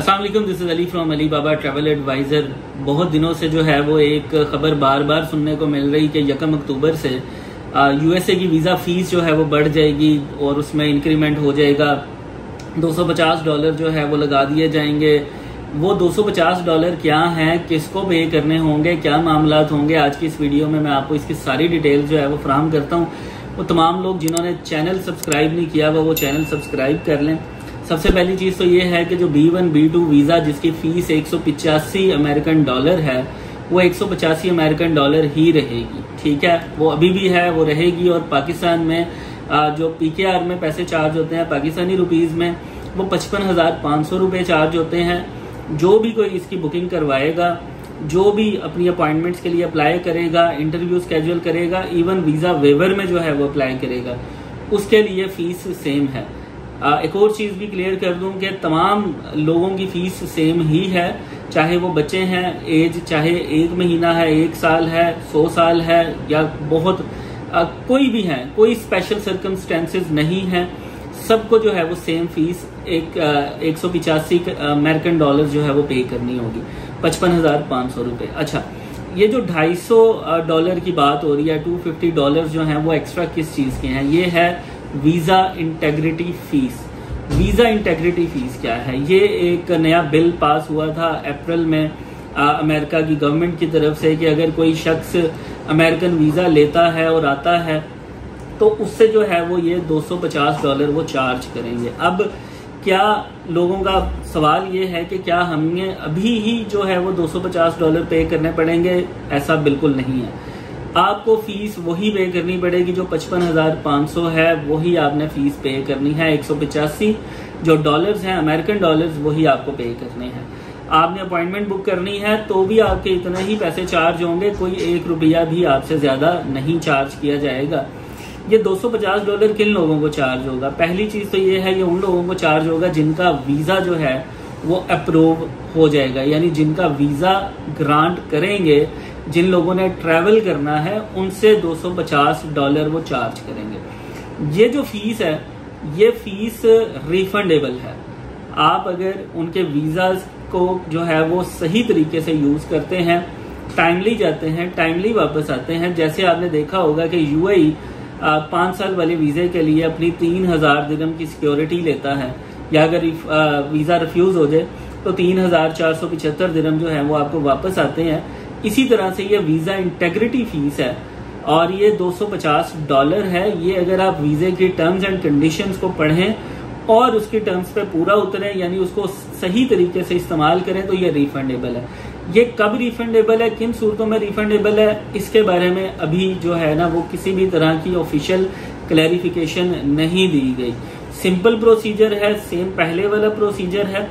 अस्सलाम वालेकुम, this is Ali from Ali Baba travel adviser. बहुत दिनों से जो है वो एक खबर बार बार सुनने को मिल रही कि 1 अक्टूबर से यूएसए की वीज़ा फीस जो है वो बढ़ जाएगी और उसमें इंक्रीमेंट हो जाएगा। $250 जो है वो लगा दिए जाएंगे। वो $250 क्या हैं, किसको पे करने होंगे, क्या मामलात होंगे, आज की इस वीडियो में मैं आपको इसकी सारी डिटेल जो है वो फराहम करता हूँ। वो तमाम लोग जिन्होंने चैनल सब्सक्राइब नहीं किया वो चैनल सब्सक्राइब कर लें। सबसे पहली चीज़ तो ये है कि जो B1 B2 वीज़ा जिसकी फ़ीस $185 है वो $185 ही रहेगी। ठीक है, वो अभी भी है, वो रहेगी। और पाकिस्तान में जो PKR में पैसे चार्ज होते हैं पाकिस्तानी रुपीज़ में वो 55,500 रुपये चार्ज होते हैं। जो भी कोई इसकी बुकिंग करवाएगा, जो भी अपनी अपॉइंटमेंट्स के लिए अप्लाई करेगा, इंटरव्यू स्केड्यूल करेगा, इवन वीज़ा वेवर में जो है वो अप्लाई करेगा, उसके लिए फ़ीस सेम है। एक और चीज़ भी क्लियर कर दूं कि तमाम लोगों की फ़ीस सेम ही है, चाहे वो बच्चे हैं, एज चाहे 1 महीना है, 1 साल है, 100 साल है या बहुत कोई भी है, कोई स्पेशल सर्कमस्टेंसेस नहीं है। सबको जो है वो सेम फीस $185 जो है वो पे करनी होगी, 55,500 रुपये। अच्छा, ये जो $250 की बात हो रही है, $250 जो हैं वो एक्स्ट्रा किस चीज़ के हैं? ये है visa integrity fees. Visa integrity fees क्या है? ये एक नया बिल पास हुआ था अप्रैल में अमेरिका की गवर्नमेंट की तरफ से कि अगर कोई शख्स अमेरिकन वीज़ा लेता है और आता है तो उससे जो है वो ये $250 वो चार्ज करेंगे। अब क्या लोगों का सवाल ये है कि क्या हमें अभी ही जो है वो $250 पे करने पड़ेंगे? ऐसा बिल्कुल नहीं है। आपको फीस वही पे करनी पड़ेगी जो 55,500 है, वही आपने फीस पे करनी है। 185 जो डॉलर्स हैं, अमेरिकन डॉलर्स, वही आपको पे करने हैं। आपने अपॉइंटमेंट बुक करनी है तो भी आपके इतने ही पैसे चार्ज होंगे, कोई $1 भी आपसे ज्यादा नहीं चार्ज किया जाएगा। ये $250 किन लोगों को चार्ज होगा? पहली चीज तो ये है, ये उन लोगों को चार्ज होगा जिनका वीजा जो है वो अप्रूव हो जाएगा, यानी जिनका वीजा ग्रांट करेंगे, जिन लोगों ने ट्रैवल करना है उनसे $250 वो चार्ज करेंगे। ये जो फीस है ये फीस रिफंडेबल है। आप अगर उनके वीज़ाज को जो है वो सही तरीके से यूज़ करते हैं, टाइमली जाते हैं, टाइमली वापस आते हैं। जैसे आपने देखा होगा कि UAE 5 साल वाले वीज़े के लिए अपनी 3,000 दिरहम की सिक्योरिटी लेता है, या अगर वीज़ा रिफ्यूज़ हो जाए तो 3,475 दिरहम जो है वो आपको वापस आते हैं। इसी तरह से ये वीज़ा इंटेग्रिटी फीस है और ये $250 है। ये अगर आप वीज़े की टर्म्स एंड कंडीशंस को पढ़ें और उसकी टर्म्स पे पूरा उतरें, यानी उसको सही तरीके से इस्तेमाल करें, तो ये रिफंडेबल है। ये कब रिफंडेबल है, किन सूरतों में रिफंडेबल है, इसके बारे में अभी जो है ना वो किसी भी तरह की ऑफिशियल क्लैरिफिकेशन नहीं दी गई। सिंपल प्रोसीजर है, सेम पहले वाला प्रोसीजर है।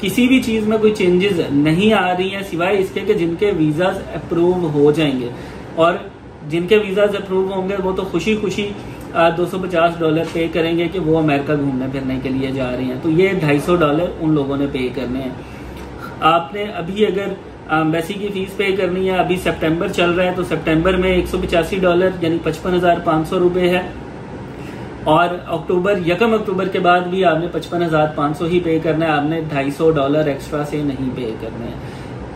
किसी भी चीज में कोई चेंजेस नहीं आ रही हैं सिवाय इसके कि जिनके वीजाज अप्रूव हो जाएंगे, और जिनके वीजाज अप्रूव होंगे वो तो खुशी खुशी $250 पे करेंगे कि वो अमेरिका घूमने फिरने के लिए जा रहे हैं। तो ये $250 उन लोगों ने पे करने हैं। आपने अभी अगर एम्बेसी की फीस पे करनी है, अभी सितंबर चल रहा है तो सितंबर में $185 यानी 55,500 रुपये है, और 1 अक्टूबर के बाद भी आपने 55,500 ही पे करना है। आपने $250 एक्स्ट्रा से नहीं पे करने हैं।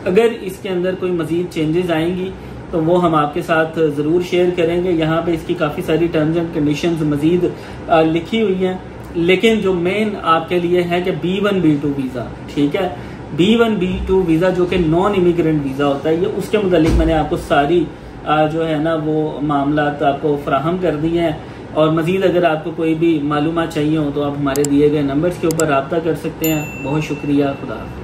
अगर इसके अंदर कोई मजीद चेंजेस आएंगी तो वो हम आपके साथ ज़रूर शेयर करेंगे। यहाँ पे इसकी काफ़ी सारी टर्म्स एंड कंडीशंस मजीद लिखी हुई हैं, लेकिन जो मेन आपके लिए है कि B1 B2 वीज़ा, ठीक है, B1 B2 वीज़ा जो कि नॉन इमिग्रेंट वीज़ा होता है, ये उसके मुतालिक मैंने आपको सारी जो है ना वो मामलात आपको फराहम कर दी हैं। और मज़ीद अगर आपको कोई भी मालूमात चाहिए हो तो आप हमारे दिए गए नंबर्स के ऊपर रब्ता कर सकते हैं। बहुत शुक्रिया, खुदा हाफ़िज़।